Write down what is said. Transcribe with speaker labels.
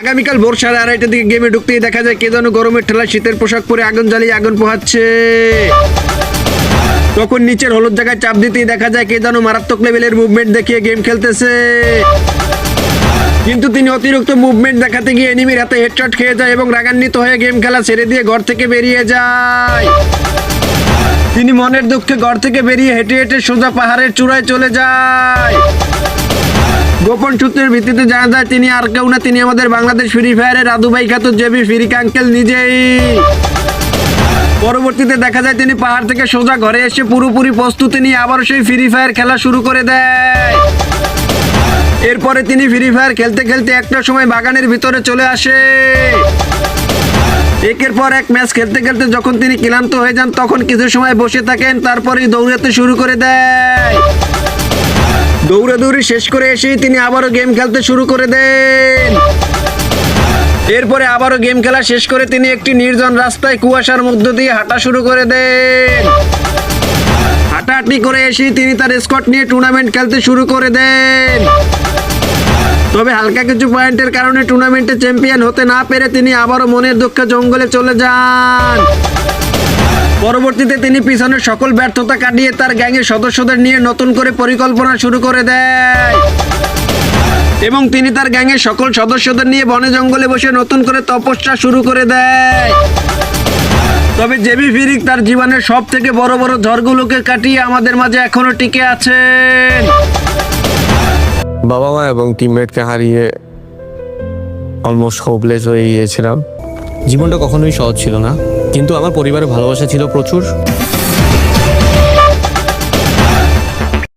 Speaker 1: আগামীকাল ভোর 2:30টার দিকে গেমে ঢুকতেই দেখা যায় কে যেন গরমের ঠেলায় শীতের পোশাক পরে আগুন জ্বালিয়ে আগুন পোহাচ্ছে। তখন নিচের হলুদ জায়গায় চাপ দিতেই দেখা যায় কে যেন মারাত্মক লেভেলের মুভমেন্ট দেখিয়ে গেম খেলতেছে। কিন্তু তিনি অতিরিক্ত মুভমেন্ট দেখাতে গিয়ে এনিমির হাতে হেডশট খেয়ে যায় এবং রাগান্বিত হয়ে গেম খেলা ছেড়ে দিয়ে ঘর থেকে বেরিয়ে যায়। তিনি মনের দুঃখে ঘর থেকে বেরিয়ে হেঁটে হেঁটে সোজা পাহাড়ের চূড়ায় চলে যায়। গোপন সূত্রের ভিত্তিতে জানা যায় তিনি আর কেউ না, তিনি আমাদের বাংলাদেশ ফ্রি ফায়ারের রাদু ভাই খ্যাত জেবি ফ্রিক আঙ্কেল নিজেই। পরবর্তীতে দেখা যায় তিনি পাহাড় থেকে সোজা ঘরে এসে পুরোপুরি প্রস্তুতি নিয়ে আবারও সেই ফ্রি ফায়ার খেলা শুরু করে দেয়। এরপরে তিনি ফ্রি ফায়ার খেলতে খেলতে একটা সময় বাগানের ভিতরে চলে আসে। একের পর এক ম্যাচ খেলতে খেলতে যখন তিনি ক্লান্ত হয়ে যান তখন কিছু সময় বসে থাকেন, তারপরেই দৌড়াতে শুরু করে দেয়। দৌড়াদৌড়ি শেষ করে এসেই তিনি আবারও গেম খেলতে শুরু করে দেন। এরপরে আবারও গেম খেলা শেষ করে তিনি একটি নির্জন রাস্তায় কুয়াশার মধ্য দিয়ে হাঁটা শুরু করে দেন। হাঁটাহাঁটি করে এসেই তিনি তার স্কোয়াড নিয়ে টুর্নামেন্ট খেলতে শুরু করে দেন। তবে হালকা কিছু পয়েন্টের কারণে টুর্নামেন্টে চ্যাম্পিয়ন হতে না পেরে তিনি আবারও মনের দুঃখে জঙ্গলে চলে যান। পরবর্তীতে তিনি পিছনের সকল ব্যর্থতা কাটিয়ে তার গ্যাংয়ের সদস্যদের নিয়ে নতুন করে পরিকল্পনা শুরু করে দেয় এবং তিনি তার গ্যাংয়ের সকল সদস্যদের নিয়ে বনে জঙ্গলে বসে নতুন করে তপস্যা শুরু করে দেয়। তবে জেবি ফ্রিক তার জীবনের সব থেকে বড় বড় ঝড়গুলোকে কাটিয়ে আমাদের মাঝে এখনো টিকে আছেন।
Speaker 2: বাবা মা এবং টিমমেটকে হারিয়ে অলমোস্ট হোপলেস হয়ে গিয়েছিলাম।
Speaker 3: জীবনটা কখনোই সহজ ছিল না, কিন্তু আমার পরিবারের ভালোবাসা ছিল প্রচুর।